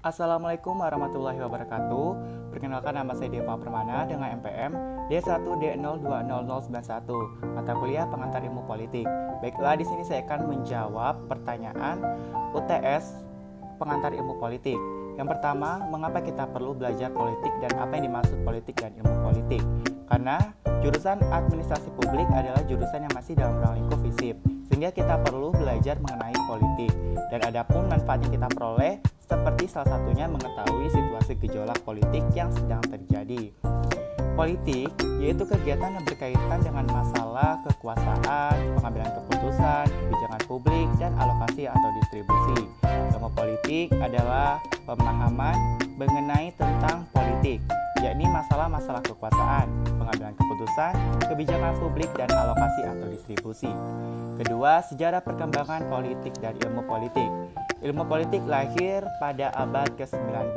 Assalamualaikum warahmatullahi wabarakatuh. Perkenalkan, nama saya Deva Permana dengan MPM D1D020091, mata kuliah pengantar ilmu politik. Baiklah, di sini saya akan menjawab pertanyaan UTS pengantar ilmu politik. Yang pertama, mengapa kita perlu belajar politik dan apa yang dimaksud politik dan ilmu politik? Karena jurusan administrasi publik adalah jurusan yang masih dalam ruang lingkup FISIP, sehingga kita perlu belajar mengenai politik. Dan adapun manfaat yang kita peroleh seperti salah satunya mengetahui situasi gejolak politik yang sedang terjadi. Politik yaitu kegiatan yang berkaitan dengan masalah kekuasaan, pengambilan keputusan, kebijakan publik, dan alokasi atau distribusi. Ilmu politik adalah pemahaman mengenai tentang politik, yakni masalah-masalah kekuasaan, pengambilan keputusan, kebijakan publik, dan alokasi atau distribusi. Kedua, sejarah perkembangan politik dan ilmu politik. Ilmu politik lahir pada abad ke-19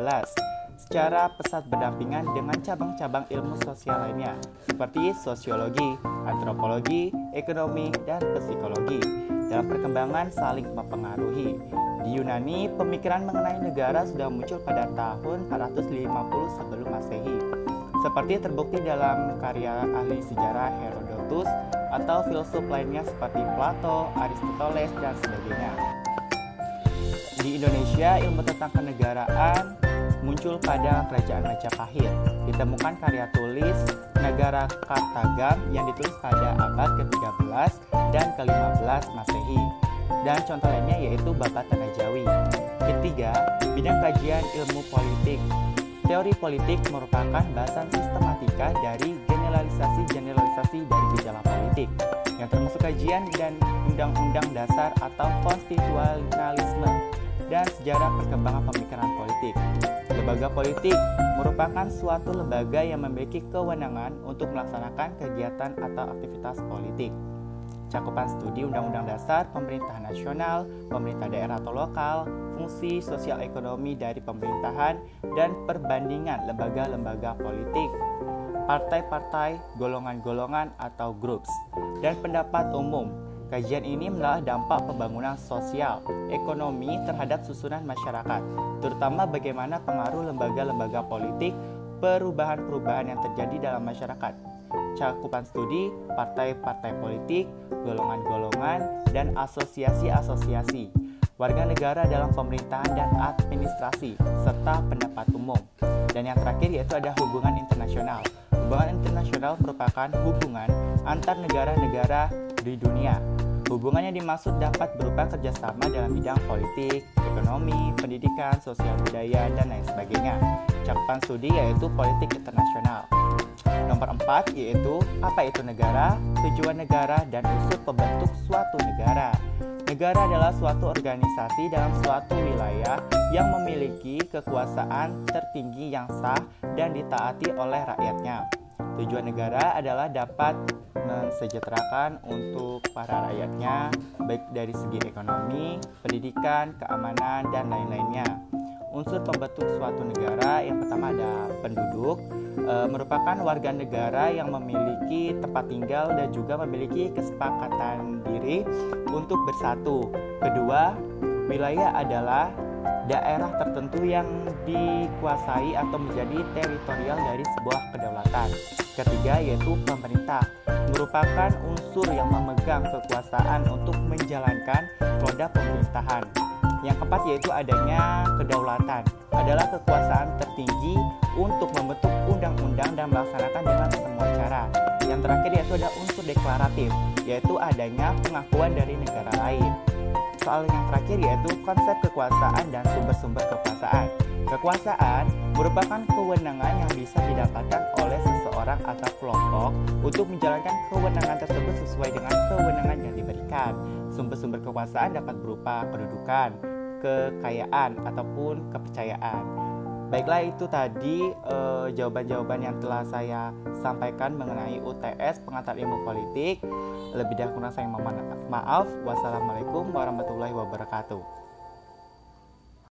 secara pesat berdampingan dengan cabang-cabang ilmu sosial lainnya seperti sosiologi, antropologi, ekonomi, dan psikologi. Dalam perkembangan saling mempengaruhi. Di Yunani, pemikiran mengenai negara sudah muncul pada tahun 450 sebelum Masehi, seperti terbukti dalam karya ahli sejarah Herodotus atau filsuf lainnya seperti Plato, Aristoteles, dan sebagainya. Di Indonesia, ilmu tentang kenegaraan muncul pada Kerajaan Majapahit. Ditemukan karya tulis Negara Kartagam yang ditulis pada abad ke-13 dan ke-15 Masehi. Dan contoh lainnya yaitu Babat Tanah Jawi. Ketiga, bidang kajian ilmu politik. Teori politik merupakan bahasan sistematika dari generalisasi dari gejala politik, yang termasuk kajian dan undang-undang dasar atau konstitusionalisme dan sejarah perkembangan pemikiran politik. Lembaga politik merupakan suatu lembaga yang memiliki kewenangan untuk melaksanakan kegiatan atau aktivitas politik. Cakupan studi undang-undang dasar, pemerintahan nasional, pemerintah daerah atau lokal, fungsi sosial ekonomi dari pemerintahan, dan perbandingan lembaga-lembaga politik, partai-partai, golongan-golongan atau groups, dan pendapat umum. Kajian ini menelaah dampak pembangunan sosial, ekonomi terhadap susunan masyarakat, terutama bagaimana pengaruh lembaga-lembaga politik, perubahan-perubahan yang terjadi dalam masyarakat. Cakupan studi, partai-partai politik, golongan-golongan, dan asosiasi-asosiasi, warga negara dalam pemerintahan dan administrasi, serta pendapat umum. Dan yang terakhir yaitu ada hubungan internasional. Hubungan internasional merupakan hubungan antar negara-negara di dunia. Hubungan yang dimaksud dapat berupa kerjasama dalam bidang politik, ekonomi, pendidikan, sosial budaya, dan lain sebagainya. Cakupan studi yaitu politik internasional. Nomor 4 yaitu apa itu negara, tujuan negara, dan unsur pembentuk suatu negara. Negara adalah suatu organisasi dalam suatu wilayah yang memiliki kekuasaan tertinggi yang sah dan ditaati oleh rakyatnya. Tujuan negara adalah dapat mensejahterakan untuk para rakyatnya, baik dari segi ekonomi, pendidikan, keamanan, dan lain-lainnya. Unsur pembentuk suatu negara yang pertama ada penduduk, merupakan warga negara yang memiliki tempat tinggal dan juga memiliki kesepakatan diri untuk bersatu. Kedua, wilayah adalah daerah tertentu yang dikuasai atau menjadi teritorial dari sebuah kedaulatan. Ketiga yaitu pemerintah, merupakan unsur yang memegang kekuasaan untuk menjalankan roda pemerintahan. Yang keempat yaitu adanya kedaulatan, adalah kekuasaan tertinggi untuk membentuk undang-undang dan melaksanakan dengan semua cara. Yang terakhir yaitu ada unsur deklaratif, yaitu adanya pengakuan dari negara lain. Soal yang terakhir yaitu konsep kekuasaan dan sumber-sumber kekuasaan. Kekuasaan merupakan kewenangan yang bisa didapatkan oleh seseorang atau kelompok untuk menjalankan kewenangan tersebut sesuai dengan kewenangan yang diberikan. Sumber-sumber kekuasaan dapat berupa kedudukan, kekayaan, ataupun kepercayaan. Baiklah, itu tadi jawaban-jawaban yang telah saya sampaikan mengenai UTS pengantar ilmu politik. Lebih dahulu saya mohon maaf. Wassalamualaikum warahmatullahi wabarakatuh.